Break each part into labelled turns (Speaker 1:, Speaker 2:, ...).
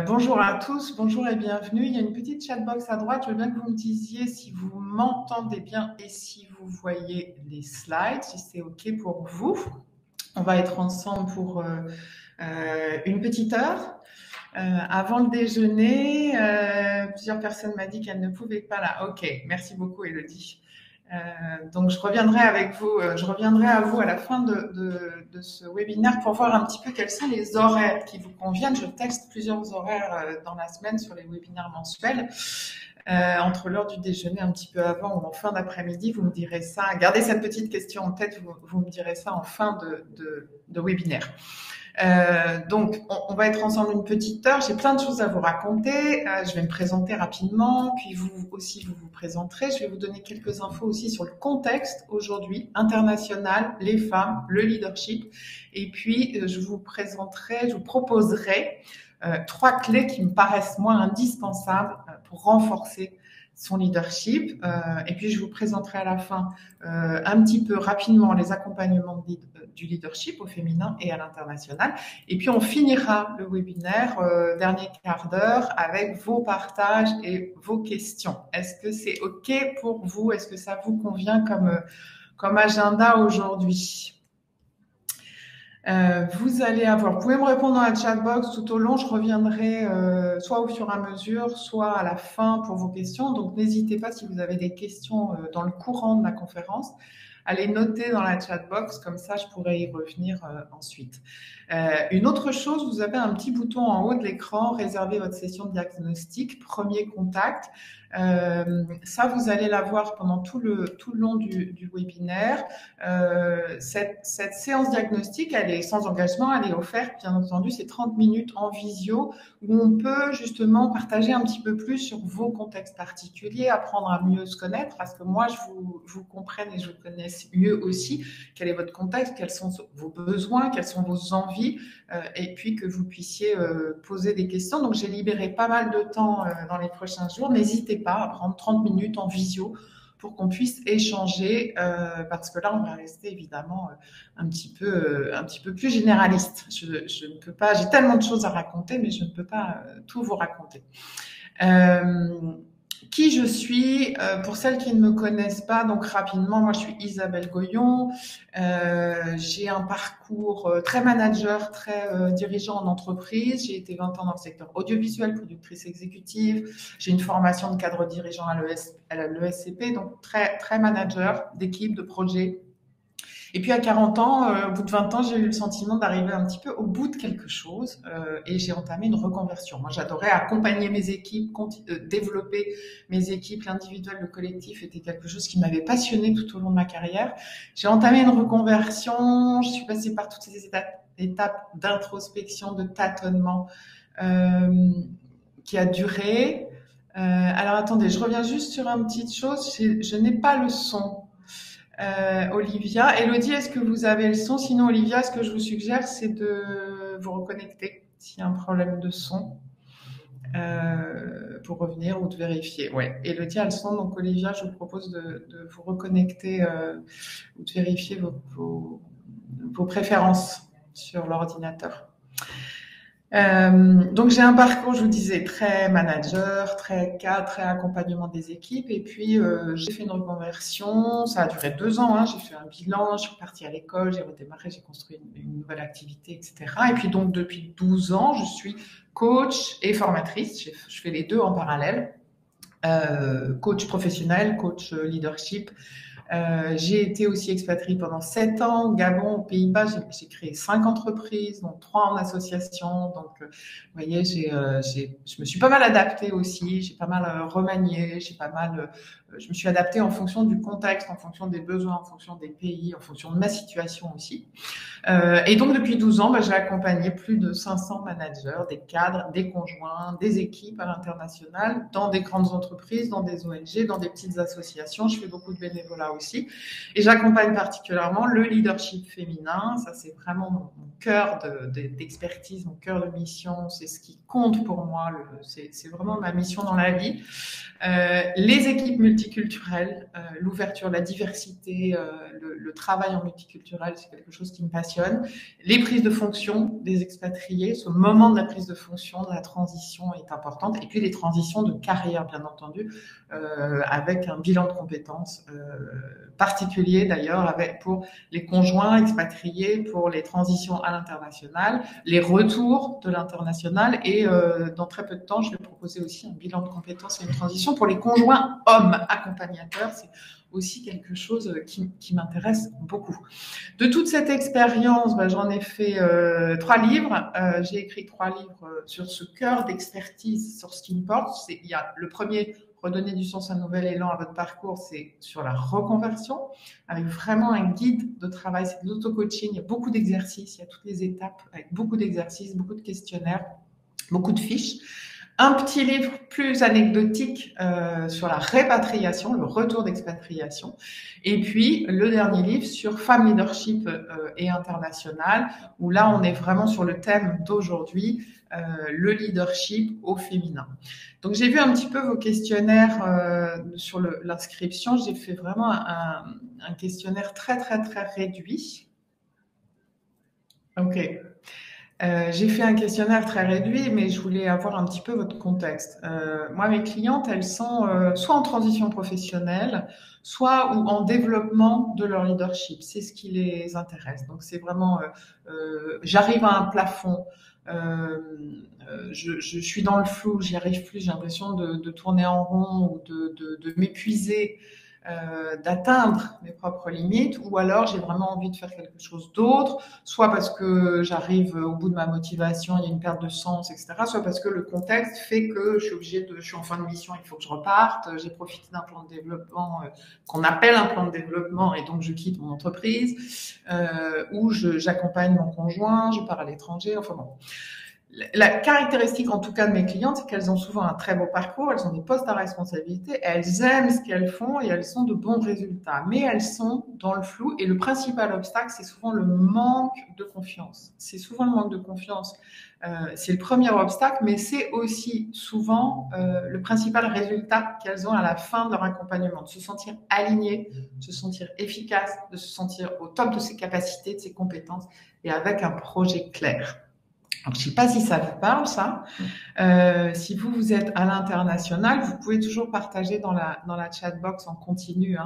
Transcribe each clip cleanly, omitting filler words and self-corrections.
Speaker 1: Bonjour à tous, bonjour et bienvenue. Il y a une petite chatbox à droite. Je veux bien que vous me disiez si vous m'entendez bien et si vous voyez les slides, si c'est OK pour vous. On va être ensemble pour une petite heure. Avant le déjeuner, plusieurs personnes m'ont dit qu'elles ne pouvaient pas là. OK, merci beaucoup Elodie. Donc je reviendrai avec vous, je reviendrai à vous à la fin de ce webinaire pour voir un petit peu quels sont les horaires qui vous conviennent. Je teste plusieurs horaires dans la semaine sur les webinaires mensuels. Entre l'heure du déjeuner, un petit peu avant ou en fin d'après-midi, vous me direz ça. Gardez cette petite question en tête, vous me direz ça en fin de webinaire. Donc, on va être ensemble une petite heure. J'ai plein de choses à vous raconter. Je vais me présenter rapidement, puis vous aussi vous présenterez. Je vais vous donner quelques infos aussi sur le contexte aujourd'hui international, les femmes, le leadership. Et puis, je vous proposerai 3 clés qui me paraissent moi indispensables pour renforcer son leadership. Et puis, je vous présenterai à la fin un petit peu rapidement les accompagnements du leadership au féminin et à l'international. Et puis, on finira le webinaire, dernier quart d'heure, avec vos partages et vos questions. Est-ce que c'est OK pour vous? Est-ce que ça vous convient comme agenda aujourd'hui? Vous pouvez me répondre dans la chatbox tout au long. Je reviendrai soit au fur et à mesure, soit à la fin pour vos questions. Donc, n'hésitez pas si vous avez des questions dans le courant de la conférence, à les noter dans la chatbox. Comme ça, je pourrai y revenir ensuite. Une autre chose, vous avez un petit bouton en haut de l'écran, réserver votre session de diagnostic, premier contact. Ça, vous allez l'avoir pendant tout le long du webinaire. Cette séance diagnostique, elle est sans engagement, elle est offerte, bien entendu, c'est 30 minutes en visio où on peut justement partager un petit peu plus sur vos contextes particuliers, apprendre à mieux se connaître, parce que moi, je vous comprenne et je vous connaisse mieux aussi. Quel est votre contexte, quels sont vos besoins, quelles sont vos envies, et puis que vous puissiez poser des questions. Donc, j'ai libéré pas mal de temps dans les prochains jours. N'hésitez pas à prendre 30 minutes en visio pour qu'on puisse échanger, parce que là, on va rester évidemment un petit peu plus généraliste. Je ne peux pas, j'ai tellement de choses à raconter, mais je ne peux pas tout vous raconter. Qui je suis, pour celles qui ne me connaissent pas, donc rapidement, moi je suis Isabelle Goyon, j'ai un parcours très manager, très dirigeant en entreprise, j'ai été 20 ans dans le secteur audiovisuel, productrice exécutive, j'ai une formation de cadre dirigeant à l'ESCP, donc très manager d'équipe, de projet. Et puis à 40 ans, au bout de 20 ans, j'ai eu le sentiment d'arriver un petit peu au bout de quelque chose et j'ai entamé une reconversion. Moi, j'adorais accompagner mes équipes, développer mes équipes, l'individuel, le collectif était quelque chose qui m'avait passionné tout au long de ma carrière. J'ai entamé une reconversion, je suis passée par toutes ces étapes d'introspection, de tâtonnement qui a duré. Alors attendez, je reviens juste sur une petite chose, je n'ai pas le son. Olivia. Elodie, est-ce que vous avez le son? Sinon, Olivia, ce que je vous suggère, c'est de vous reconnecter s'il y a un problème de son pour revenir ou de vérifier. Ouais, Elodie a le son, donc Olivia, je vous propose de vous reconnecter ou de vérifier vos préférences sur l'ordinateur. Donc j'ai un parcours, je vous disais, très manager, très cadre, très accompagnement des équipes. Et puis j'ai fait une reconversion, ça a duré 2 ans. Hein, j'ai fait un bilan, je suis partie à l'école, j'ai redémarré, j'ai construit une nouvelle activité, etc. Et puis donc depuis 12 ans, je suis coach et formatrice. Je fais les deux en parallèle. Coach professionnel, coach leadership. J'ai été aussi expatriée pendant 7 ans au Gabon, aux Pays-Bas. J'ai créé 5 entreprises, dont 3 en association. Donc, vous voyez, je me suis pas mal adaptée aussi. J'ai pas mal remanié. Je me suis adaptée en fonction du contexte, en fonction des besoins, en fonction des pays, en fonction de ma situation aussi. Et donc, depuis 12 ans, j'ai accompagné plus de 500 managers, des cadres, des conjoints, des équipes à l'international, dans des grandes entreprises, dans des ONG, dans des petites associations. Je fais beaucoup de bénévolat aussi. aussi. Et j'accompagne particulièrement le leadership féminin. Ça, c'est vraiment mon cœur d'expertise, mon cœur de mission. C'est ce qui compte pour moi. C'est vraiment ma mission dans la vie. Les équipes multiculturelles, l'ouverture, la diversité, le travail en multiculturel, c'est quelque chose qui me passionne. Les prises de fonction des expatriés, ce moment de la prise de fonction, de la transition est importante. Et puis les transitions de carrière, bien entendu, avec un bilan de compétences particulier d'ailleurs pour les conjoints expatriés, pour les transitions à l'international, les retours de l'international et dans très peu de temps, je vais proposer aussi un bilan de compétences et une transition pour les conjoints hommes accompagnateurs. C'est aussi quelque chose qui m'intéresse beaucoup. De toute cette expérience, j'en ai fait 3 livres. J'ai écrit 3 livres sur ce cœur d'expertise, sur ce qui me porte. Il y a le premier, redonner du sens, un nouvel élan à votre parcours, c'est sur la reconversion, avec vraiment un guide de travail, c'est de l'auto-coaching, il y a beaucoup d'exercices, il y a toutes les étapes, avec beaucoup d'exercices, beaucoup de questionnaires, beaucoup de fiches. Un petit livre plus anecdotique sur la répatriation, le retour d'expatriation. Et puis, le dernier livre sur femme leadership et international, où là, on est vraiment sur le thème d'aujourd'hui, le leadership au féminin. Donc, j'ai vu un petit peu vos questionnaires sur l'inscription. J'ai fait vraiment un questionnaire très, très, très réduit. OK. J'ai fait un questionnaire très réduit, mais je voulais avoir un petit peu votre contexte. Moi, mes clientes, elles sont soit en transition professionnelle, soit ou en développement de leur leadership. C'est ce qui les intéresse. Donc, c'est vraiment, j'arrive à un plafond, je suis dans le flou, j'y arrive plus, j'ai l'impression de tourner en rond ou de m'épuiser. D'atteindre mes propres limites, ou alors j'ai vraiment envie de faire quelque chose d'autre, soit parce que j'arrive au bout de ma motivation, il y a une perte de sens, etc., soit parce que le contexte fait que je suis en fin de mission, il faut que je reparte, j'ai profité d'un plan de développement qu'on appelle un plan de développement et donc je quitte mon entreprise, ou j'accompagne mon conjoint, je pars à l'étranger, enfin bon. La caractéristique, en tout cas, de mes clientes, c'est qu'elles ont souvent un très beau parcours, elles ont des postes à responsabilité, elles aiment ce qu'elles font et elles ont de bons résultats. Mais elles sont dans le flou et le principal obstacle, c'est souvent le manque de confiance. C'est souvent le manque de confiance. C'est le premier obstacle, mais c'est aussi souvent le principal résultat qu'elles ont à la fin de leur accompagnement, de se sentir alignées, de se sentir efficace, de se sentir au top de ses capacités, de ses compétences et avec un projet clair. Donc, je ne sais pas si ça vous parle, ça. Si vous êtes à l'international, vous pouvez toujours partager dans la chatbox en continu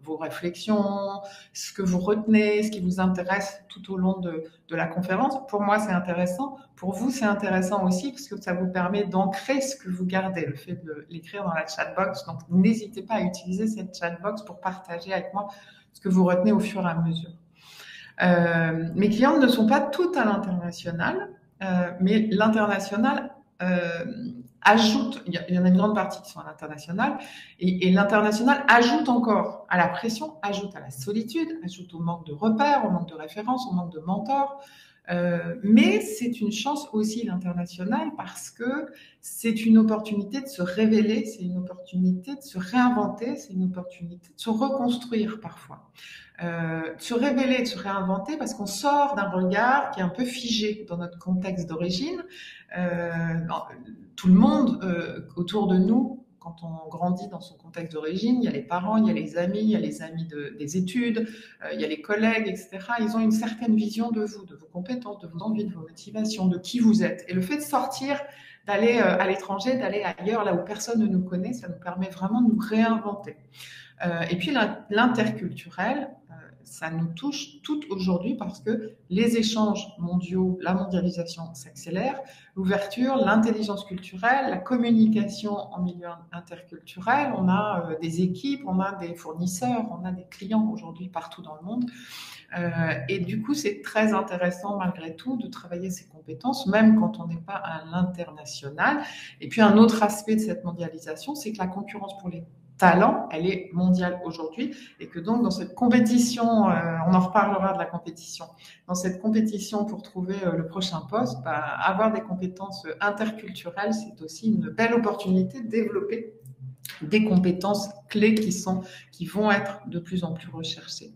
Speaker 1: vos réflexions, ce que vous retenez, ce qui vous intéresse tout au long de la conférence. Pour moi, c'est intéressant. Pour vous, c'est intéressant aussi parce que ça vous permet d'ancrer ce que vous gardez, le fait de l'écrire dans la chatbox. Donc, n'hésitez pas à utiliser cette chatbox pour partager avec moi ce que vous retenez au fur et à mesure. Mes clientes ne sont pas toutes à l'international, mais l'international ajoute, il y en a une grande partie qui sont à l'international, et l'international ajoute encore à la pression, ajoute à la solitude, ajoute au manque de repères, au manque de références, au manque de mentors. Mais c'est une chance aussi l'international parce que c'est une opportunité de se révéler, c'est une opportunité de se réinventer, c'est une opportunité de se reconstruire parfois. De se révéler, de se réinventer parce qu'on sort d'un regard qui est un peu figé dans notre contexte d'origine. Tout le monde autour de nous, quand on grandit dans son contexte d'origine, il y a les parents, il y a les amis des études, il y a les collègues, etc. Ils ont une certaine vision de vous, de vos compétences, de vos envies, de vos motivations, de qui vous êtes. Et le fait de sortir, d'aller à l'étranger, d'aller ailleurs, là où personne ne nous connaît, ça nous permet vraiment de nous réinventer. Et puis l'interculturel, ça nous touche toutes aujourd'hui parce que les échanges mondiaux, la mondialisation s'accélère, l'ouverture, l'intelligence culturelle, la communication en milieu interculturel, on a des équipes, on a des fournisseurs, on a des clients aujourd'hui partout dans le monde. Et du coup, c'est très intéressant malgré tout de travailler ces compétences, même quand on n'est pas à l'international. Et puis un autre aspect de cette mondialisation, c'est que la concurrence pour les talent, elle est mondiale aujourd'hui et que donc dans cette compétition, on en reparlera de la compétition, dans cette compétition pour trouver le prochain poste, avoir des compétences interculturelles, c'est aussi une belle opportunité de développer des compétences clés qui vont être de plus en plus recherchées.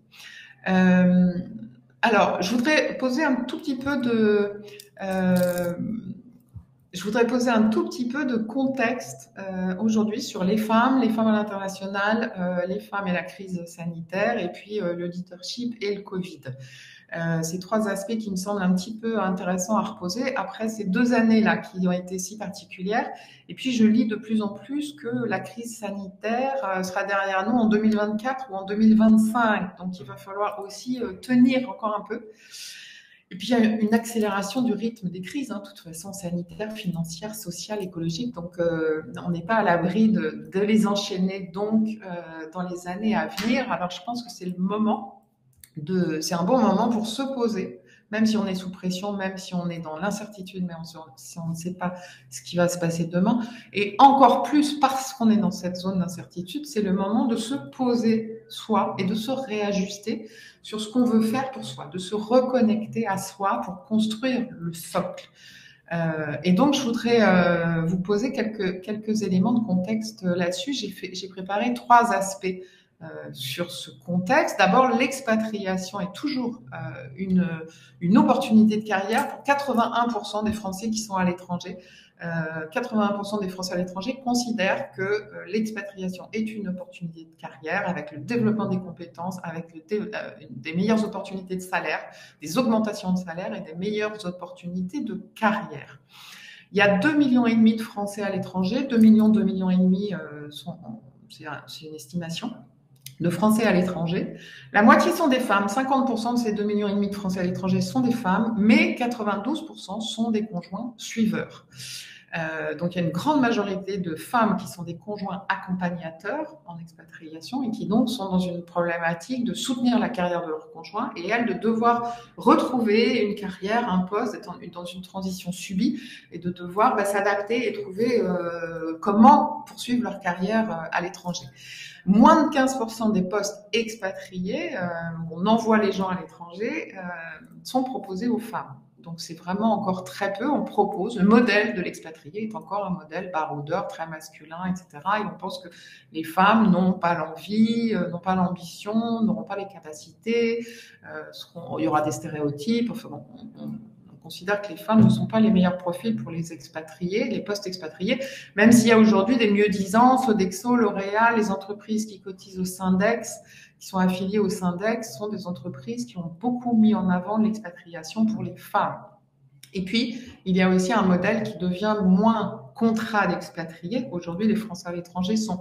Speaker 1: Alors, je voudrais poser un tout petit peu de contexte aujourd'hui sur les femmes à l'international, les femmes et la crise sanitaire, et puis le leadership et le Covid. Ces trois aspects qui me semblent un petit peu intéressants à reposer après ces 2 années-là qui ont été si particulières. Et puis, je lis de plus en plus que la crise sanitaire sera derrière nous en 2024 ou en 2025. Donc, il va falloir aussi tenir encore un peu. Et puis, il y a une accélération du rythme des crises, de toute façon, sanitaire, financière, sociale, écologique. Donc, on n'est pas à l'abri de les enchaîner donc dans les années à venir. Alors, je pense que c'est un bon moment pour se poser, même si on est sous pression, même si on est dans l'incertitude, mais si on ne sait pas ce qui va se passer demain. Et encore plus parce qu'on est dans cette zone d'incertitude, c'est le moment de se poser soi et de se réajuster sur ce qu'on veut faire pour soi, de se reconnecter à soi pour construire le socle. Et donc, je voudrais vous poser quelques éléments de contexte là-dessus. J'ai préparé 3 aspects sur ce contexte. D'abord, l'expatriation est toujours une opportunité de carrière pour 81% des Français qui sont à l'étranger. 81% des Français à l'étranger considèrent que l'expatriation est une opportunité de carrière avec le développement des compétences, avec des meilleures opportunités de salaire, des augmentations de salaire et des meilleures opportunités de carrière. Il y a 2,5 millions de Français à l'étranger, 2 millions et demi c'est une estimation, de Français à l'étranger. La moitié sont des femmes, 50% de ces 2,5 millions de Français à l'étranger sont des femmes, mais 92% sont des conjoints suiveurs. Donc il y a une grande majorité de femmes qui sont des conjoints accompagnateurs en expatriation et qui donc sont dans une problématique de soutenir la carrière de leur conjoint et elles de devoir retrouver une carrière, un poste, d'être dans une transition subie et de devoir s'adapter et trouver comment poursuivre leur carrière à l'étranger. Moins de 15% des postes expatriés, on envoie les gens à l'étranger, sont proposés aux femmes. Donc, c'est vraiment encore très peu. On propose, le modèle de l'expatrié est encore un modèle baroudeur, très masculin, etc. Et on pense que les femmes n'ont pas l'envie, n'ont pas l'ambition, n'auront pas les capacités. Il y aura des stéréotypes. Enfin, bon, on considère que les femmes ne sont pas les meilleurs profils pour les expatriés, les postes expatriés, même s'il y a aujourd'hui des mieux-disants, Sodexo, L'Oréal, les entreprises qui cotisent au Syndex, qui sont affiliées au Syndex, sont des entreprises qui ont beaucoup mis en avant l'expatriation pour les femmes. Et puis, il y a aussi un modèle qui devient moins contrat d'expatriés. Aujourd'hui, les Français à l'étranger sont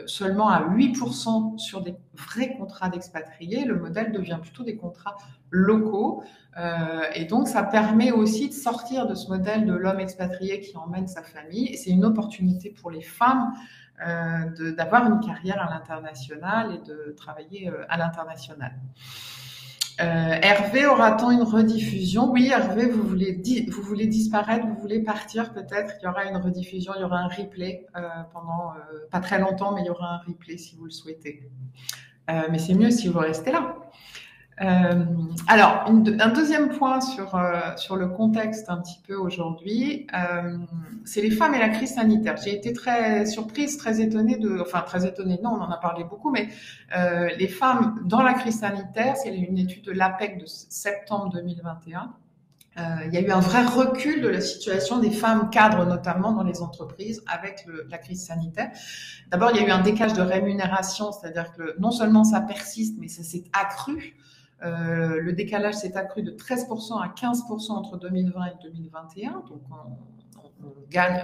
Speaker 1: seulement à 8% sur des vrais contrats d'expatriés. Le modèle devient plutôt des contrats locaux. Et donc, ça permet aussi de sortir de ce modèle de l'homme expatrié qui emmène sa famille. Et c'est une opportunité pour les femmes d'avoir une carrière à l'international et de travailler à l'international. Hervé, aura-t-on une rediffusion? Oui, Hervé, vous voulez disparaître, vous voulez partir peut-être. Il y aura une rediffusion, il y aura un replay pendant pas très longtemps, mais il y aura un replay si vous le souhaitez. Mais c'est mieux si vous restez là. Alors, un deuxième point sur le contexte un petit peu aujourd'hui, c'est les femmes et la crise sanitaire. J'ai été très surprise, très étonnée très étonnée, non, on en a parlé beaucoup, mais les femmes dans la crise sanitaire, c'est une étude de l'APEC de septembre 2021. Il y a eu un vrai recul de la situation des femmes cadres, notamment dans les entreprises, avec la crise sanitaire. D'abord, il y a eu un décalage de rémunération, c'est-à-dire que non seulement ça persiste, mais ça s'est accru. Le décalage s'est accru de 13% à 15% entre 2020 et 2021. Donc, on gagne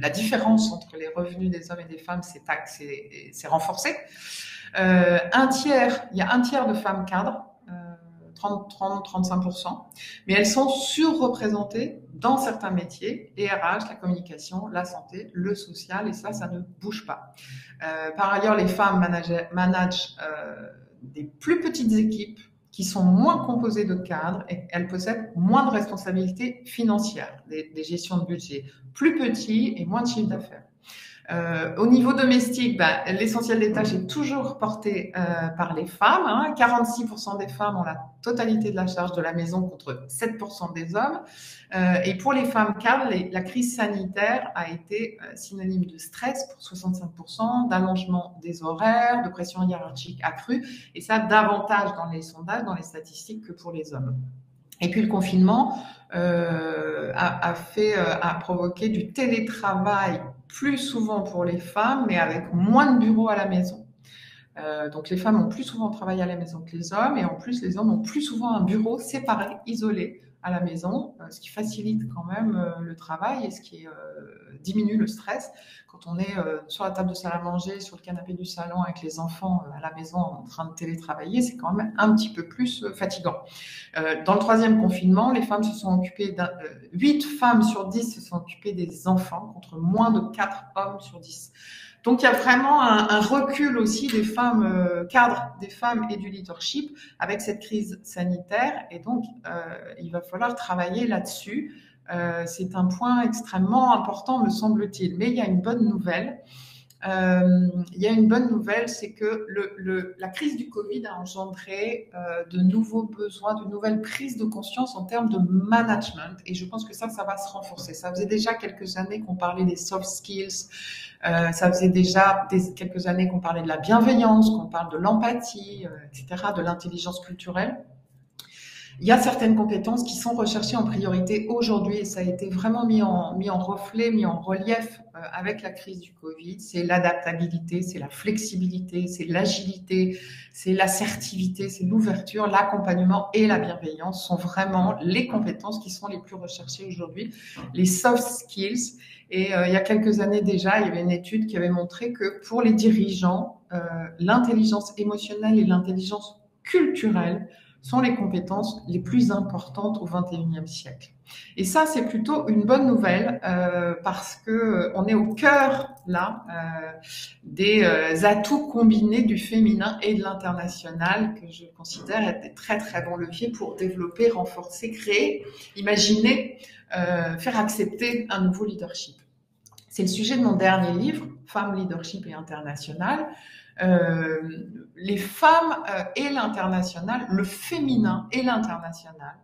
Speaker 1: la différence entre les revenus des hommes et des femmes s'est renforcée. Il y a un tiers de femmes cadres, 30-35%, mais elles sont surreprésentées dans certains métiers, les RH, la communication, la santé, le social, et ça ne bouge pas. Par ailleurs, les femmes managent des plus petites équipes qui sont moins composées de cadres et elles possèdent moins de responsabilités financières, des gestions de budget plus petits et moins de chiffre d'affaires. Au niveau domestique, l'essentiel des tâches est toujours porté par les femmes. 46% des femmes ont la totalité de la charge de la maison contre 7% des hommes. Et pour les femmes cadres, la crise sanitaire a été synonyme de stress pour 65%, d'allongement des horaires, de pression hiérarchique accrue, et ça davantage dans les sondages, dans les statistiques que pour les hommes. Et puis le confinement a provoqué du télétravail plus souvent pour les femmes, mais avec moins de bureaux à la maison. Donc les femmes ont plus souvent travaillé à la maison que les hommes, et en plus les hommes ont plus souvent un bureau séparé, isolé à la maison, ce qui facilite quand même le travail et ce qui diminue le stress. Quand on est sur la table de salle à manger, sur le canapé du salon avec les enfants à la maison en train de télétravailler, c'est quand même un petit peu plus fatigant. Dans le troisième confinement, les femmes se sont occupées 8 femmes sur 10 se sont occupées des enfants contre moins de 4 hommes sur 10. Donc, il y a vraiment un recul aussi des femmes cadres, des femmes et du leadership avec cette crise sanitaire. Et donc, il va falloir travailler là-dessus. C'est un point extrêmement important, me semble-t-il. Mais il y a une bonne nouvelle. C'est que la crise du Covid a engendré de nouveaux besoins, de nouvelles prises de conscience en termes de management. Et je pense que ça va se renforcer. Ça faisait déjà quelques années qu'on parlait des soft skills. Ça faisait déjà quelques années qu'on parlait de la bienveillance, qu'on parle de l'empathie, etc., de l'intelligence culturelle. Il y a certaines compétences qui sont recherchées en priorité aujourd'hui et ça a été vraiment mis en reflet, mis en relief avec la crise du Covid. C'est l'adaptabilité, c'est la flexibilité, c'est l'agilité, c'est l'assertivité, c'est l'ouverture, l'accompagnement et la bienveillance sont vraiment les compétences qui sont les plus recherchées aujourd'hui, les soft skills. Et il y a quelques années déjà, il y avait une étude qui avait montré que pour les dirigeants, l'intelligence émotionnelle et l'intelligence culturelle sont les compétences les plus importantes au XXIe siècle. Et ça, c'est plutôt une bonne nouvelle parce que on est au cœur là des atouts combinés du féminin et de l'international que je considère être des très très bons leviers pour développer, renforcer, créer, imaginer, faire accepter un nouveau leadership. C'est le sujet de mon dernier livre, Femmes, Leadership et International. Les femmes et l'international, le féminin et l'international,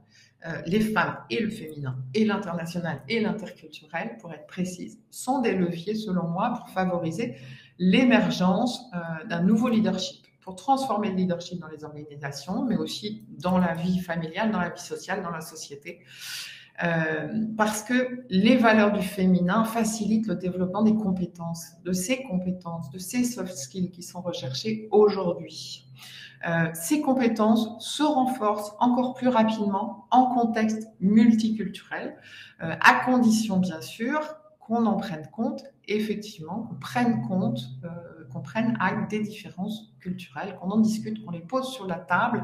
Speaker 1: les femmes et le féminin et l'international et l'interculturel, pour être précise, sont des leviers, selon moi, pour favoriser l'émergence d'un nouveau leadership, pour transformer le leadership dans les organisations, mais aussi dans la vie familiale, dans la vie sociale, dans la société. Parce que les valeurs du féminin facilitent le développement des compétences, de ces soft skills qui sont recherchées aujourd'hui. Ces compétences se renforcent encore plus rapidement en contexte multiculturel, à condition bien sûr qu'on en prenne compte, effectivement, qu'on prenne acte des différences culturelles, qu'on en discute, qu'on les pose sur la table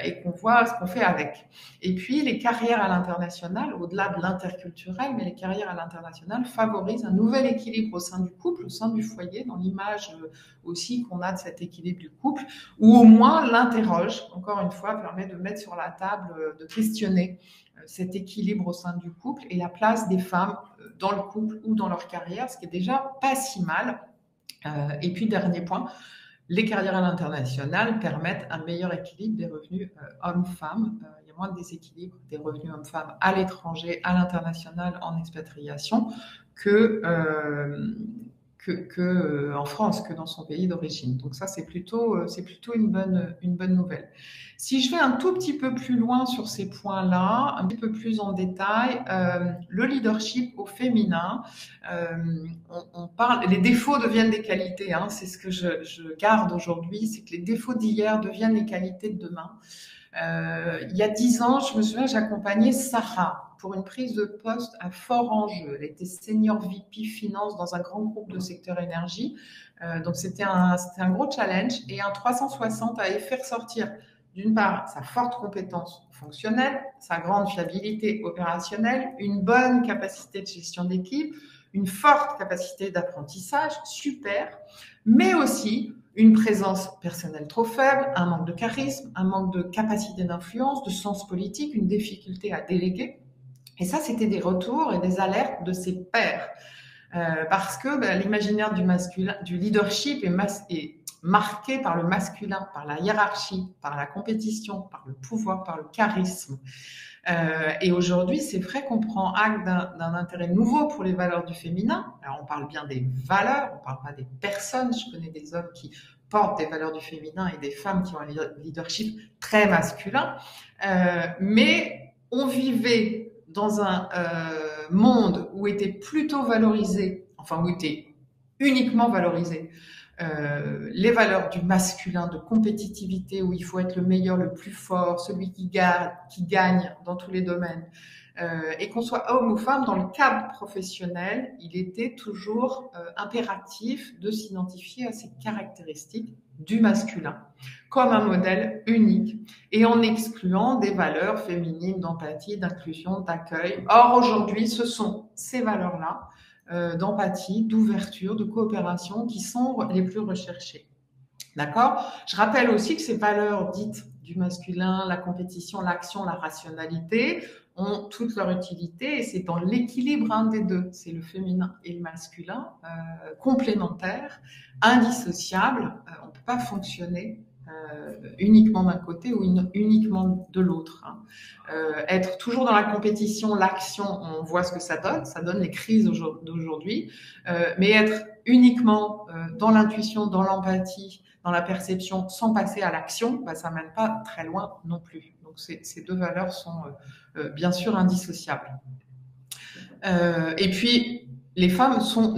Speaker 1: et qu'on voit ce qu'on fait avec. Et puis, les carrières à l'international, au-delà de l'interculturel, mais les carrières à l'international favorisent un nouvel équilibre au sein du couple, au sein du foyer, dans l'image aussi qu'on a de cet équilibre du couple, ou au moins l'interroge, encore une fois, permet de mettre sur la table, de questionner cet équilibre au sein du couple et la place des femmes dans le couple ou dans leur carrière, ce qui est déjà pas si mal. Et puis, dernier point, les carrières à l'international permettent un meilleur équilibre des revenus hommes-femmes. Il y a moins de déséquilibre des revenus hommes-femmes à l'étranger, à l'international, en expatriation, que en France, que dans son pays d'origine. Donc ça, c'est plutôt une bonne nouvelle. Si je vais un tout petit peu plus loin sur ces points-là, un petit peu plus en détail, le leadership au féminin, on parle, les défauts deviennent des qualités, c'est ce que je garde aujourd'hui, c'est que les défauts d'hier deviennent les qualités de demain. Il y a 10 ans, je me souviens, j'accompagnais Sarah pour une prise de poste à fort enjeu. Elle était senior VP finance dans un grand groupe de secteur énergie. Donc, c'était un gros challenge et un 360 à faire sortir, d'une part, sa forte compétence fonctionnelle, sa grande fiabilité opérationnelle, une bonne capacité de gestion d'équipe, une forte capacité d'apprentissage, super, mais aussi une présence personnelle trop faible, un manque de charisme, un manque de capacité d'influence, de sens politique, une difficulté à déléguer. Et ça, c'était des retours et des alertes de ses pairs. Parce que l'imaginaire du masculin, du leadership est marqué par le masculin, par la hiérarchie, par la compétition, par le pouvoir, par le charisme. Et aujourd'hui, c'est vrai qu'on prend acte d'un intérêt nouveau pour les valeurs du féminin. Alors, on parle bien des valeurs, on parle pas des personnes. Je connais des hommes qui portent des valeurs du féminin et des femmes qui ont un leadership très masculin. Mais on vivait dans un monde où était plutôt valorisé, enfin où était uniquement valorisé les valeurs du masculin, de compétitivité, où il faut être le meilleur, le plus fort, celui qui gagne dans tous les domaines. Et qu'on soit homme ou femme, dans le cadre professionnel, il était toujours impératif de s'identifier à ces caractéristiques du masculin comme un modèle unique et en excluant des valeurs féminines d'empathie, d'inclusion, d'accueil. Or, aujourd'hui, ce sont ces valeurs-là d'empathie, d'ouverture, de coopération qui sont les plus recherchées. D'accord ? Je rappelle aussi que ces valeurs dites du masculin, la compétition, l'action, la rationalité, ont toute leur utilité et c'est dans l'équilibre des deux. C'est le féminin et le masculin, complémentaires, indissociables. On ne peut pas fonctionner uniquement d'un côté ou uniquement de l'autre. Être toujours dans la compétition, l'action, on voit ce que ça donne les crises d'aujourd'hui, mais être uniquement dans l'intuition, dans l'empathie, dans la perception, sans passer à l'action, ça mène pas très loin non plus. Donc ces deux valeurs sont bien sûr indissociables. Et puis les femmes sont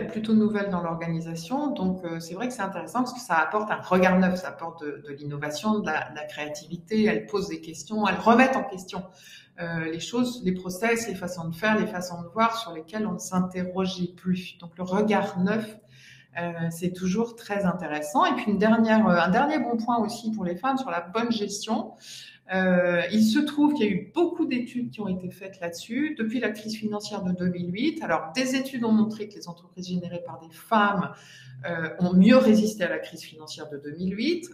Speaker 1: plutôt nouvelles dans l'organisation, donc c'est vrai que c'est intéressant parce que ça apporte un regard neuf, ça apporte de l'innovation, de la créativité, elles posent des questions, elles remettent en question les choses, les process, les façons de faire, les façons de voir sur lesquelles on ne s'interrogeait plus. Donc le regard neuf, c'est toujours très intéressant. Et puis un dernier bon point aussi pour les femmes sur la bonne gestion. Il se trouve qu'il y a eu beaucoup d'études qui ont été faites là-dessus depuis la crise financière de 2008. Alors, des études ont montré que les entreprises générées par des femmes ont mieux résisté à la crise financière de 2008.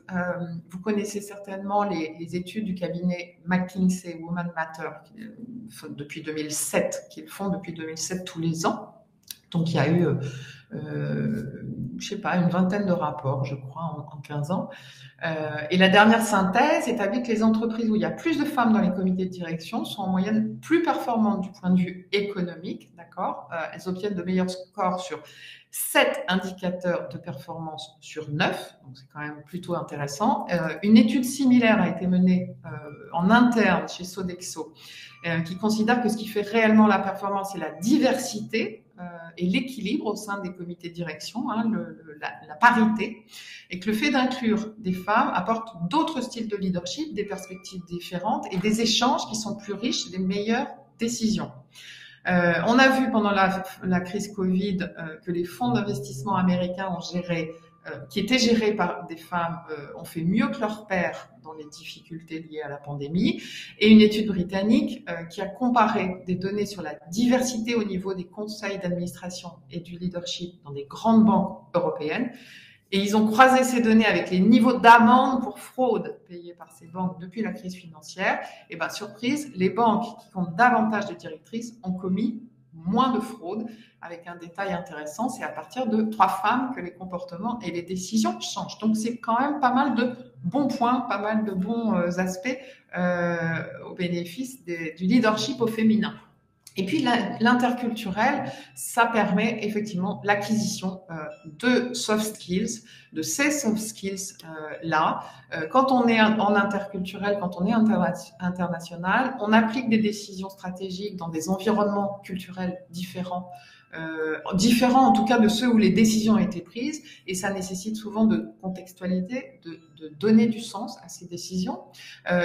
Speaker 1: Vous connaissez certainement les études du cabinet McKinsey Women Matter depuis 2007, qu'ils font depuis 2007 tous les ans. Donc, il y a eu, une vingtaine de rapports, je crois, en 15 ans. Et la dernière synthèse établit que les entreprises où il y a plus de femmes dans les comités de direction sont en moyenne plus performantes du point de vue économique, d'accord ? Elles obtiennent de meilleurs scores sur 7 indicateurs de performance sur 9, donc c'est quand même plutôt intéressant. Une étude similaire a été menée en interne chez Sodexo, qui considère que ce qui fait réellement la performance, c'est la diversité et l'équilibre au sein des comités de direction, la parité, et que le fait d'inclure des femmes apporte d'autres styles de leadership, des perspectives différentes et des échanges qui sont plus riches et des meilleures décisions. On a vu pendant la crise Covid que les fonds d'investissement américains qui étaient gérés par des femmes ont fait mieux que leurs pairs dans les difficultés liées à la pandémie. Et une étude britannique qui a comparé des données sur la diversité au niveau des conseils d'administration et du leadership dans des grandes banques européennes. Et ils ont croisé ces données avec les niveaux d'amende pour fraude payés par ces banques depuis la crise financière. Et surprise, les banques qui comptent davantage de directrices ont commis moins de fraude, avec un détail intéressant, c'est à partir de 3 femmes que les comportements et les décisions changent. Donc c'est quand même pas mal de bons points, pas mal de bons aspects au bénéfice du leadership au féminin. Et puis l'interculturel, ça permet effectivement l'acquisition de soft skills, de ces soft skills là. Quand on est en interculturel, quand on est international, on applique des décisions stratégiques dans des environnements culturels différents en tout cas de ceux où les décisions ont été prises, et ça nécessite souvent de contextualiser, de donner du sens à ces décisions.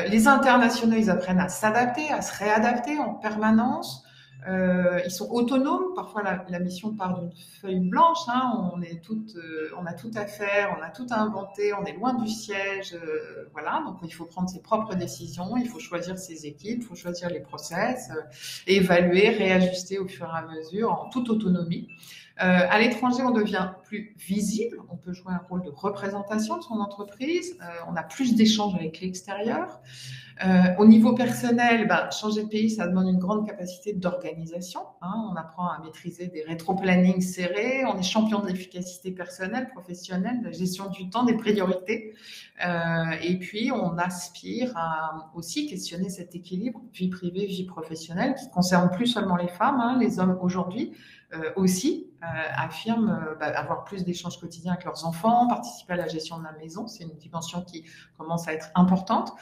Speaker 1: Les internationaux, ils apprennent à s'adapter, à se réadapter en permanence. Ils sont autonomes. Parfois, la mission part d'une feuille blanche. On a tout à faire, on a tout à inventer, on est loin du siège. Voilà. Donc, il faut prendre ses propres décisions, il faut choisir ses équipes, il faut choisir les process, évaluer, réajuster au fur et à mesure en toute autonomie. À l'étranger, on devient plus visible. On peut jouer un rôle de représentation de son entreprise. On a plus d'échanges avec l'extérieur. Au niveau personnel, changer de pays, ça demande une grande capacité d'organisation l'organisation. Hein. On apprend à maîtriser des rétro-plannings serrés. On est champion de l'efficacité personnelle, professionnelle, de la gestion du temps, des priorités. Et puis, on aspire à aussi questionner cet équilibre vie privée, vie professionnelle qui concerne plus seulement les femmes, hein, les hommes aujourd'hui aussi affirment avoir plus d'échanges quotidiens avec leurs enfants, participer à la gestion de la maison. C'est une dimension qui commence à être importante.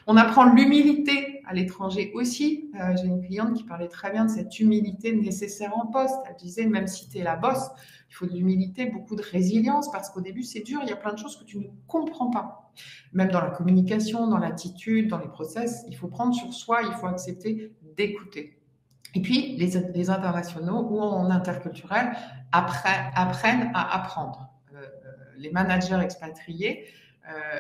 Speaker 1: On apprend l'humilité à l'étranger aussi. J'ai une cliente qui parlait très bien de cette humilité nécessaire en poste. Elle disait, même si tu es la boss, il faut de l'humilité, beaucoup de résilience, parce qu'au début, c'est dur, il y a plein de choses que tu ne comprends pas. Même dans la communication, dans l'attitude, dans les process, il faut prendre sur soi, il faut accepter d'écouter. Et puis, les internationaux ou en interculturel apprennent à apprendre. Les managers expatriés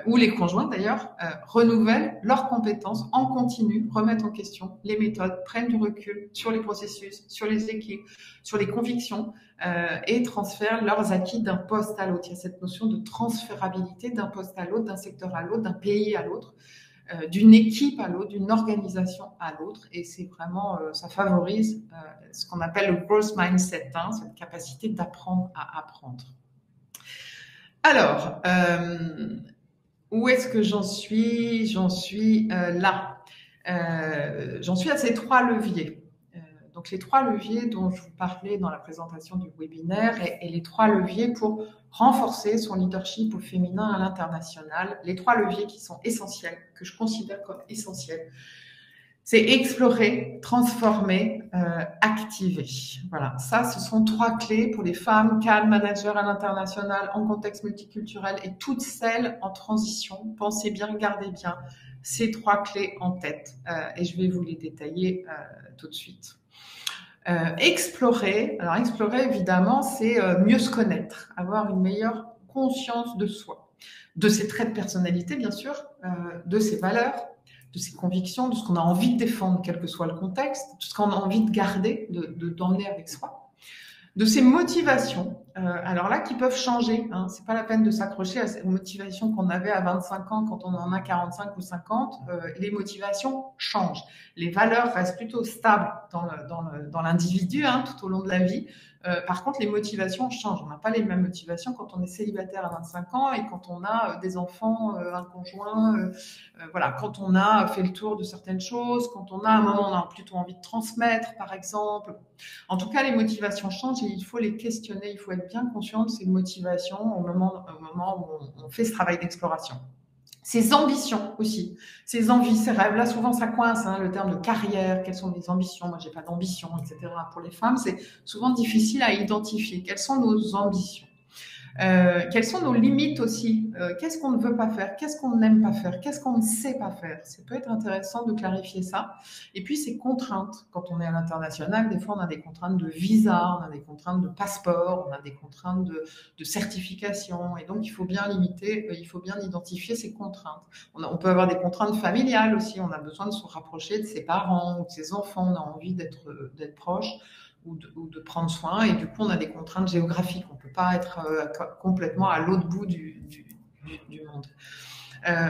Speaker 1: ou les conjoints d'ailleurs renouvellent leurs compétences en continu, remettent en question les méthodes, prennent du recul sur les processus, sur les équipes, sur les convictions et transfèrent leurs acquis d'un poste à l'autre. Il y a cette notion de transférabilité d'un poste à l'autre, d'un secteur à l'autre, d'un pays à l'autre. D'une équipe à l'autre, d'une organisation à l'autre, et c'est vraiment, ça favorise ce qu'on appelle le growth mindset, hein, cette capacité d'apprendre à apprendre. Alors, où est-ce que j'en suis? J'en suis là. J'en suis à ces 3 leviers. Donc, les 3 leviers dont je vous parlais dans la présentation du webinaire et les 3 leviers pour renforcer son leadership au féminin à l'international. Les 3 leviers qui sont essentiels, que je considère comme essentiels. C'est explorer, transformer, activer. Voilà, ça, ce sont 3 clés pour les femmes, cadres, managers à l'international, en contexte multiculturel et toutes celles en transition. Pensez bien, gardez bien ces 3 clés en tête et je vais vous les détailler tout de suite. Explorer, alors explorer évidemment, c'est mieux se connaître, avoir une meilleure conscience de soi, de ses traits de personnalité bien sûr, de ses valeurs, de ses convictions, de ce qu'on a envie de défendre, quel que soit le contexte, de ce qu'on a envie de garder, d'emmener avec soi, de ses motivations, alors là, qui peuvent changer. Hein. C'est pas la peine de s'accrocher aux motivations qu'on avait à 25 ans quand on en a 45 ou 50. Les motivations changent. Les valeurs restent plutôt stables dans l'individu hein, tout au long de la vie. Par contre, les motivations changent. On n'a pas les mêmes motivations quand on est célibataire à 25 ans et quand on a des enfants, un conjoint, voilà, quand on a fait le tour de certaines choses, quand on a un moment, on a plutôt envie de transmettre, par exemple. En tout cas, les motivations changent et il faut les questionner. Il faut être bien conscient de ces motivations au moment où on fait ce travail d'exploration. Ses ambitions aussi, ses envies, ses rêves. Là, souvent, ça coince, hein, le terme de carrière. Quelles sont mes ambitions? Moi, j'ai pas d'ambition, etc. Pour les femmes, c'est souvent difficile à identifier. Quelles sont nos ambitions? Quelles sont nos limites aussi? Qu'est-ce qu'on ne veut pas faire? Qu'est-ce qu'on n'aime pas faire? Qu'est-ce qu'on ne sait pas faire? Ça peut être intéressant de clarifier ça. Et puis, ces contraintes. Quand on est à l'international, des fois, on a des contraintes de visa, on a des contraintes de passeport, on a des contraintes de certification. Et donc, il faut bien limiter, il faut bien identifier ces contraintes. On peut avoir des contraintes familiales aussi. On a besoin de se rapprocher de ses parents ou de ses enfants. On a envie d'être proche. Ou de prendre soin, et du coup on a des contraintes géographiques, on ne peut pas être complètement à l'autre bout du monde.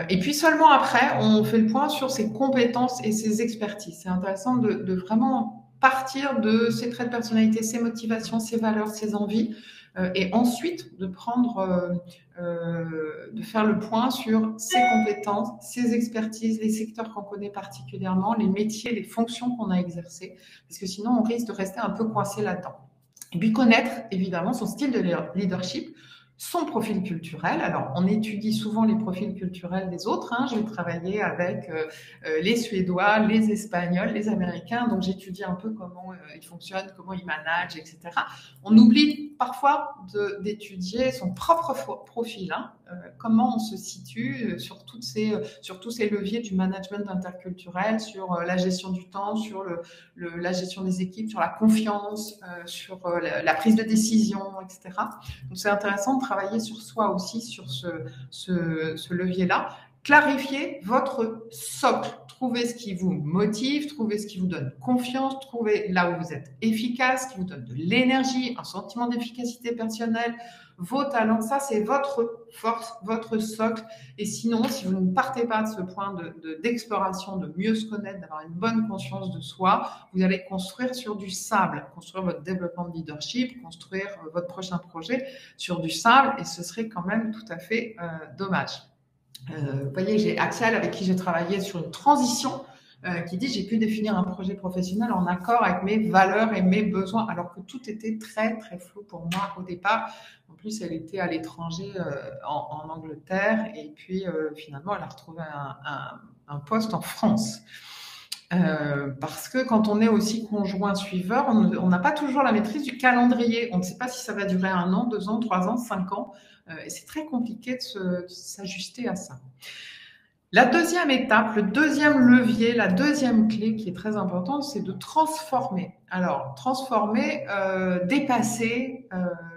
Speaker 1: Et puis seulement après, on fait le point sur ses compétences et ses expertises. C'est intéressant de vraiment partir de ses traits de personnalité, ses motivations, ses valeurs, ses envies, et ensuite de faire le point sur ses compétences, ses expertises, les secteurs qu'on connaît particulièrement, les métiers, les fonctions qu'on a exercées, parce que sinon on risque de rester un peu coincé là-dedans. Et puis connaître évidemment son style de leadership, son profil culturel. Alors, on étudie souvent les profils culturels des autres. Hein. Je vais travailler avec les Suédois, les Espagnols, les Américains. Donc, j'étudie un peu comment ils fonctionnent, comment ils managent, etc. On oublie parfois d'étudier son propre profil. Hein. Comment on se situe sur tous ces leviers du management interculturel, sur la gestion du temps, sur la gestion des équipes, sur la confiance, sur la prise de décision, etc. Donc, c'est intéressant de travailler sur soi aussi, sur ce levier-là. clarifiez votre socle. Trouvez ce qui vous motive, trouvez ce qui vous donne confiance, trouvez là où vous êtes efficace, qui vous donne de l'énergie, un sentiment d'efficacité personnelle, vos talents. Ça, c'est votre force, votre socle. Et sinon, si vous ne partez pas de ce point d'exploration, de mieux se connaître, d'avoir une bonne conscience de soi, vous allez construire sur du sable, construire votre développement de leadership, construire votre prochain projet sur du sable, et ce serait quand même tout à fait dommage. Vous voyez, j'ai Axel avec qui j'ai travaillé sur une transition qui dit j'ai pu définir un projet professionnel en accord avec mes valeurs et mes besoins, alors que tout était très très flou pour moi au départ. En plus, elle était à l'étranger en Angleterre, et puis finalement elle a retrouvé un poste en France. Parce que quand on est aussi conjoint suiveur, on n'a pas toujours la maîtrise du calendrier. On ne sait pas si ça va durer 1 an, 2 ans, 3 ans, 5 ans. Et c'est très compliqué de s'ajuster à ça. La deuxième étape, le deuxième levier, la deuxième clé qui est très importante, c'est de transformer. Alors, transformer, dépasser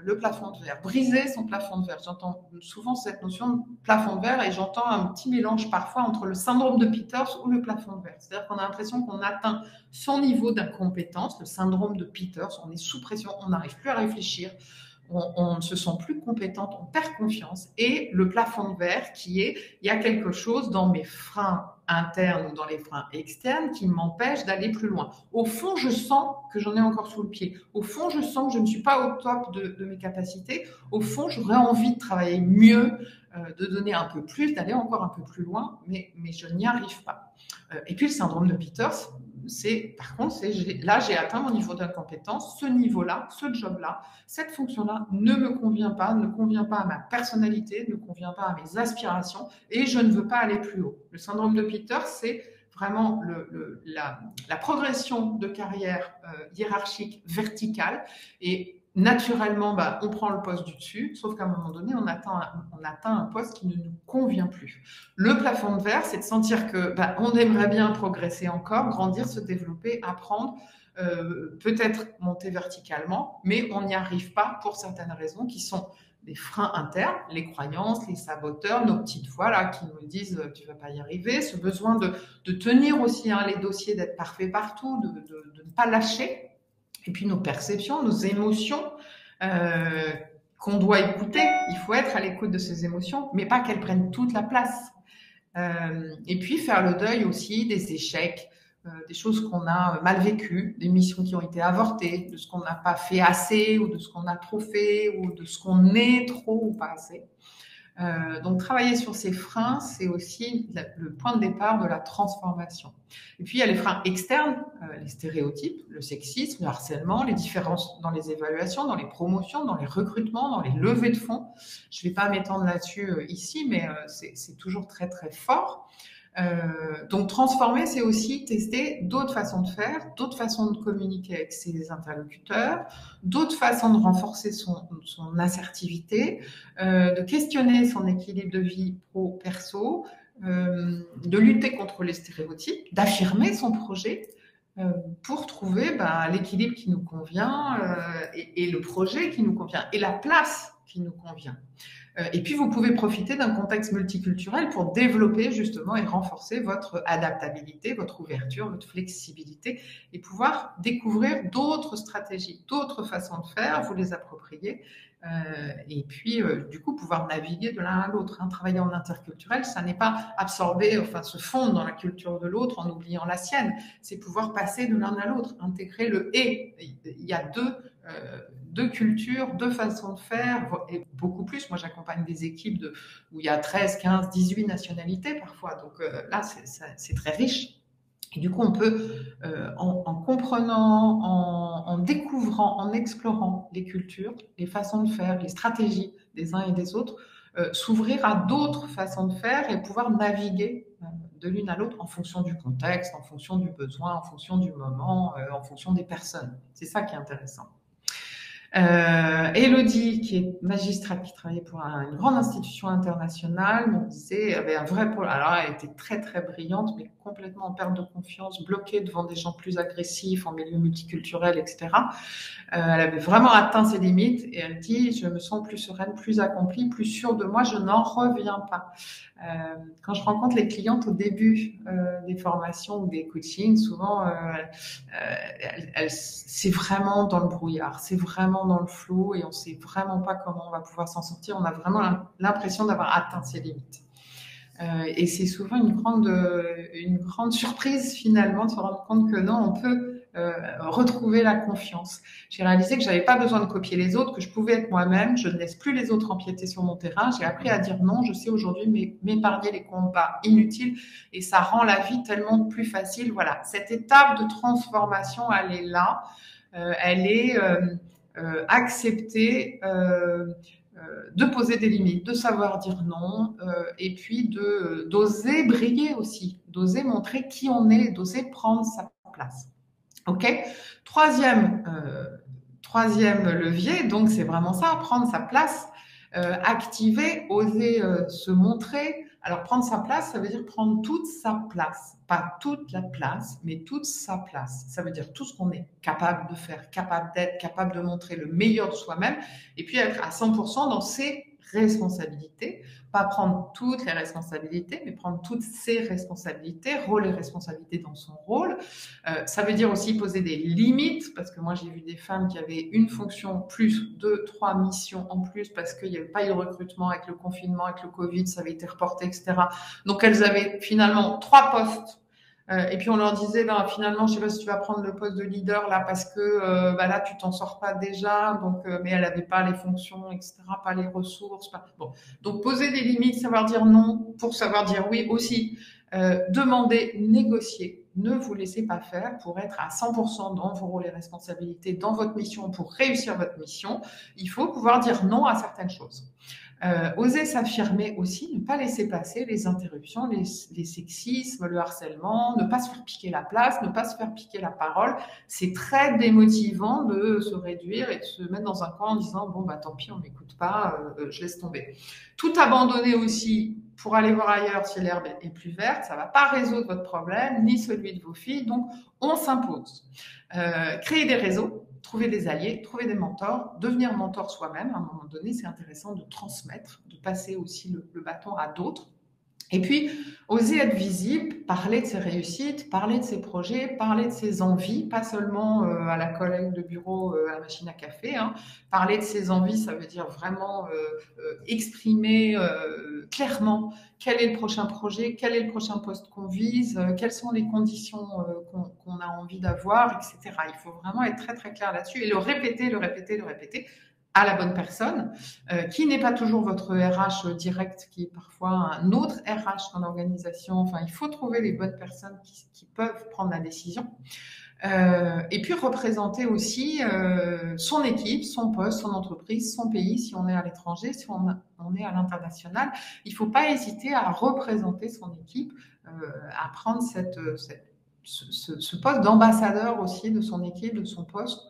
Speaker 1: le plafond de verre, briser son plafond de verre. J'entends souvent cette notion de plafond de verre, et j'entends un petit mélange parfois entre le syndrome de Peters ou le plafond de verre. C'est-à-dire qu'on a l'impression qu'on atteint son niveau d'incompétence, le syndrome de Peters, on est sous pression, on n'arrive plus à réfléchir, on ne se sent plus compétente, on perd confiance. Et le plafond de verre qui est, il y a quelque chose dans mes freins internes ou dans les freins externes qui m'empêche d'aller plus loin. Au fond, je sens que j'en ai encore sous le pied. Au fond, je sens que je ne suis pas au top de mes capacités. Au fond, j'aurais envie de travailler mieux, de donner un peu plus, d'aller encore un peu plus loin, mais je n'y arrive pas. Et puis le syndrome de Peters, par contre, là, j'ai atteint mon niveau d'incompétence, ce niveau-là, ce job-là, cette fonction-là ne me convient pas à ma personnalité, ne convient pas à mes aspirations, et je ne veux pas aller plus haut. Le syndrome de Peters, c'est vraiment la progression de carrière hiérarchique verticale, et naturellement, on prend le poste du dessus, sauf qu'à un moment donné, on atteint un poste qui ne nous convient plus. Le plafond de verre, c'est de sentir que on aimerait bien progresser encore, grandir, se développer, apprendre, peut-être monter verticalement, mais on n'y arrive pas pour certaines raisons qui sont des freins internes, les croyances, les saboteurs, nos petites voix là qui nous disent tu vas pas y arriver, ce besoin de tenir aussi les dossiers, d'être parfait partout, de ne pas lâcher. Et puis nos perceptions, nos émotions qu'on doit écouter. Il faut être à l'écoute de ces émotions, mais pas qu'elles prennent toute la place. Et puis faire le deuil aussi des échecs, des choses qu'on a mal vécues, des missions qui ont été avortées, de ce qu'on n'a pas fait assez, ou de ce qu'on a trop fait, ou de ce qu'on est trop ou pas assez. Donc travailler sur ces freins, c'est aussi le point de départ de la transformation. Et puis il y a les freins externes, les stéréotypes, le sexisme, le harcèlement, les différences dans les évaluations, dans les promotions, dans les recrutements, dans les levées de fonds. Je ne vais pas m'étendre là-dessus ici, mais c'est toujours très très fort. Donc transformer, c'est aussi tester d'autres façons de faire, d'autres façons de communiquer avec ses interlocuteurs, d'autres façons de renforcer son assertivité, de questionner son équilibre de vie pro-perso, de lutter contre les stéréotypes, d'affirmer son projet pour trouver l'équilibre qui nous convient et le projet qui nous convient et la place qui nous convient. Et puis, vous pouvez profiter d'un contexte multiculturel pour développer justement et renforcer votre adaptabilité, votre ouverture, votre flexibilité et pouvoir découvrir d'autres stratégies, d'autres façons de faire, vous les approprier et puis du coup pouvoir naviguer de l'un à l'autre. Travailler en interculturel, ça n'est pas absorber, se fondre dans la culture de l'autre en oubliant la sienne, c'est pouvoir passer de l'un à l'autre, intégrer le « et ». Il y a deux cultures, deux façons de faire, et beaucoup plus. Moi, j'accompagne des équipes où il y a 13, 15, 18 nationalités parfois. Donc là, c'est très riche. Et du coup, on peut, en comprenant, en découvrant, en explorant les cultures, les façons de faire, les stratégies des uns et des autres, s'ouvrir à d'autres façons de faire et pouvoir naviguer de l'une à l'autre en fonction du contexte, en fonction du besoin, en fonction du moment, en fonction des personnes. C'est ça qui est intéressant. Élodie, qui est magistrate, qui travaillait pour une grande institution internationale, me disait, avait un vrai problème. Alors, elle était très, très brillante, mais complètement en perte de confiance, bloquée devant des gens plus agressifs, en milieu multiculturel, etc. Elle avait vraiment atteint ses limites et elle dit, je me sens plus sereine, plus accomplie, plus sûre de moi, je n'en reviens pas. Quand je rencontre les clientes au début des formations ou des coachings, souvent, c'est vraiment dans le brouillard, c'est vraiment dans le flou et on ne sait vraiment pas comment on va pouvoir s'en sortir. On a vraiment l'impression d'avoir atteint ses limites. Et c'est souvent une grande surprise finalement de se rendre compte que non, on peut retrouver la confiance. J'ai réalisé que j'avais pas besoin de copier les autres, que je pouvais être moi-même. Je ne laisse plus les autres empiéter sur mon terrain. J'ai appris à dire non. Je sais aujourd'hui m'épargner les combats inutiles et ça rend la vie tellement plus facile. Voilà, cette étape de transformation, elle est là. Elle est acceptée. De poser des limites, de savoir dire non, et puis d'oser briller aussi, d'oser montrer qui on est, d'oser prendre sa place. Ok. Troisième levier, donc c'est vraiment ça, prendre sa place, activer, oser se montrer. Alors prendre sa place, ça veut dire prendre toute sa place, pas toute la place, mais toute sa place. Ça veut dire tout ce qu'on est capable de faire, capable d'être, capable de montrer le meilleur de soi-même, et puis être à 100% dans ses responsabilités, pas prendre toutes les responsabilités, mais prendre toutes ses responsabilités, rôle et responsabilité dans son rôle. Ça veut dire aussi poser des limites, parce que moi j'ai vu des femmes qui avaient une fonction plus 2, 3 missions en plus, parce qu'il n'y avait pas eu de recrutement avec le confinement, avec le Covid, ça avait été reporté, etc. Donc elles avaient finalement 3 postes. Et puis on leur disait, ben, finalement, je sais pas si tu vas prendre le poste de leader là, parce que là, tu t'en sors pas déjà. Donc, mais elle avait pas les fonctions, etc., pas les ressources. Pas... Bon, donc poser des limites, savoir dire non pour savoir dire oui aussi. Demander, négocier. Ne vous laissez pas faire pour être à 100% dans vos rôles et responsabilités, dans votre mission, pour réussir votre mission. Il faut pouvoir dire non à certaines choses. Oser s'affirmer aussi, ne pas laisser passer les interruptions, les sexismes, le harcèlement, ne pas se faire piquer la place, ne pas se faire piquer la parole. C'est très démotivant de se réduire et de se mettre dans un coin en disant bon bah tant pis, on m'écoute pas, je laisse tomber. Tout abandonner aussi pour aller voir ailleurs si l'herbe est plus verte, ça va pas résoudre votre problème ni celui de vos filles. Donc on s'impose. Créer des réseaux. Trouver des alliés, trouver des mentors, devenir mentor soi-même. À un moment donné, c'est intéressant de transmettre, de passer aussi le bâton à d'autres. Et puis, oser être visible, parler de ses réussites, parler de ses projets, parler de ses envies, pas seulement à la collègue de bureau, à la machine à café. Hein. Parler de ses envies, ça veut dire vraiment exprimer clairement quel est le prochain projet, quel est le prochain poste qu'on vise, quelles sont les conditions qu'on a envie d'avoir, etc. Il faut vraiment être très très clair là-dessus et le répéter, à la bonne personne, qui n'est pas toujours votre RH direct, qui est parfois un autre RH dans l'organisation. Enfin, il faut trouver les bonnes personnes qui peuvent prendre la décision. Et puis représenter aussi son équipe, son poste, son entreprise, son pays, si on est à l'étranger, si on est à l'international. Il ne faut pas hésiter à représenter son équipe, à prendre ce poste d'ambassadeur aussi de son équipe, de son poste,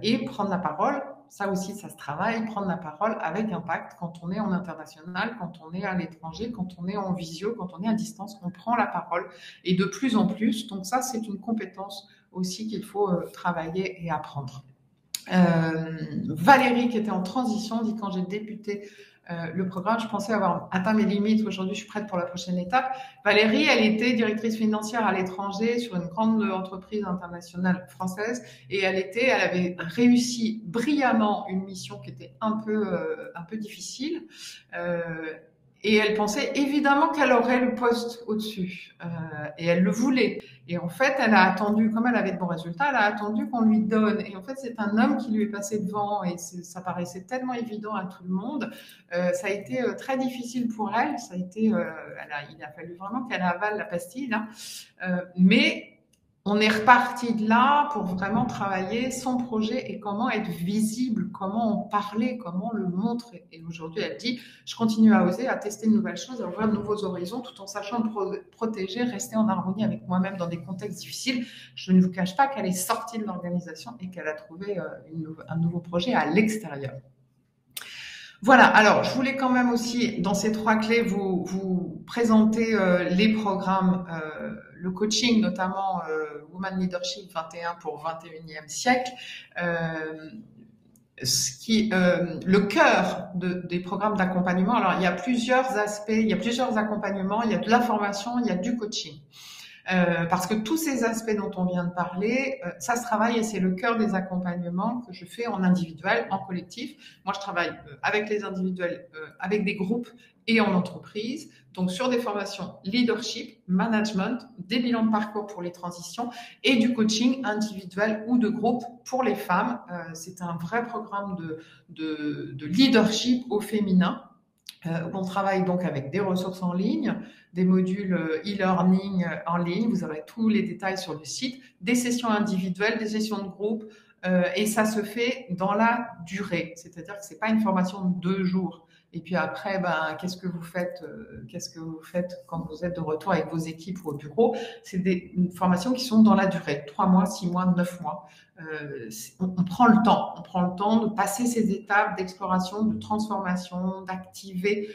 Speaker 1: et prendre la parole. Ça aussi, ça se travaille, prendre la parole avec impact quand on est en international, quand on est à l'étranger, quand on est en visio, quand on est à distance, on prend la parole et de plus en plus. Donc ça, c'est une compétence aussi qu'il faut travailler et apprendre. Valérie, qui était en transition, dit quand j'ai débuté le programme, je pensais avoir atteint mes limites. Aujourd'hui, je suis prête pour la prochaine étape. Valérie, elle était directrice financière à l'étranger sur une grande entreprise internationale française et elle avait réussi brillamment une mission qui était un peu difficile. Et elle pensait évidemment qu'elle aurait le poste au-dessus. Et elle le voulait. Et en fait, elle a attendu, comme elle avait de bons résultats, elle a attendu qu'on lui donne. Et en fait, c'est un homme qui lui est passé devant et ça paraissait tellement évident à tout le monde. Ça a été très difficile pour elle. Il a fallu vraiment qu'elle avale la pastille. Là. Mais on est reparti de là pour vraiment travailler son projet et comment être visible, comment en parler, comment le montrer. Et aujourd'hui, elle dit, je continue à oser, à tester de nouvelles choses, à ouvrir de nouveaux horizons, tout en sachant me protéger, rester en harmonie avec moi-même dans des contextes difficiles. Je ne vous cache pas qu'elle est sortie de l'organisation et qu'elle a trouvé un nouveau projet à l'extérieur. Voilà, alors je voulais quand même aussi, dans ces 3 clés, vous présenter les programmes, le coaching, notamment Woman Leadership 21 pour 21e siècle, le cœur des programmes d'accompagnement. Alors, il y a plusieurs aspects, il y a plusieurs accompagnements, il y a de la formation, il y a du coaching. Parce que tous ces aspects dont on vient de parler, ça se travaille et c'est le cœur des accompagnements que je fais en individuel, en collectif. Moi, je travaille avec les individuels, avec des groupes et en entreprise. Donc, sur des formations leadership, management, des bilans de parcours pour les transitions et du coaching individuel ou de groupe pour les femmes. C'est un vrai programme de leadership au féminin. On travaille donc avec des ressources en ligne, des modules e-learning en ligne. Vous aurez tous les détails sur le site, des sessions individuelles, des sessions de groupe, et ça se fait dans la durée. C'est-à-dire que c'est pas une formation de 2 jours. Et puis après, qu'est-ce que vous faites quand vous êtes de retour avec vos équipes ou au bureau? C'est des formations qui sont dans la durée, 3 mois, 6 mois, 9 mois. On prend le temps de passer ces étapes d'exploration, de transformation, d'activer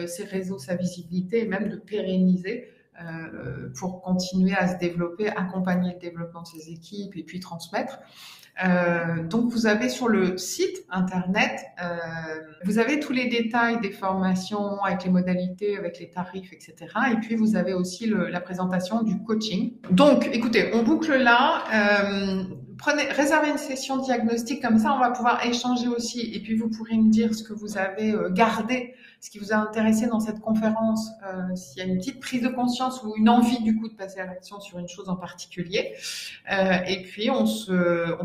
Speaker 1: ses réseaux, sa visibilité et même de pérenniser pour continuer à se développer, accompagner le développement de ses équipes et puis transmettre. Donc vous avez sur le site internet, vous avez tous les détails des formations avec les modalités, avec les tarifs, etc. Et puis vous avez aussi la présentation du coaching. Donc écoutez, on boucle là. Réservez une session diagnostic, comme ça on va pouvoir échanger aussi et puis vous pourrez me dire ce que vous avez gardé, ce qui vous a intéressé dans cette conférence, s'il y a une petite prise de conscience ou une envie du coup de passer à l'action sur une chose en particulier. Et puis on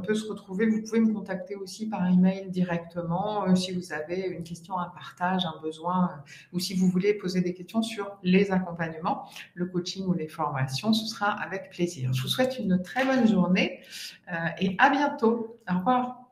Speaker 1: peut se retrouver, vous pouvez me contacter aussi par email directement si vous avez une question, un partage, un besoin ou si vous voulez poser des questions sur les accompagnements, le coaching ou les formations, ce sera avec plaisir. Je vous souhaite une très bonne journée et à bientôt. Au revoir.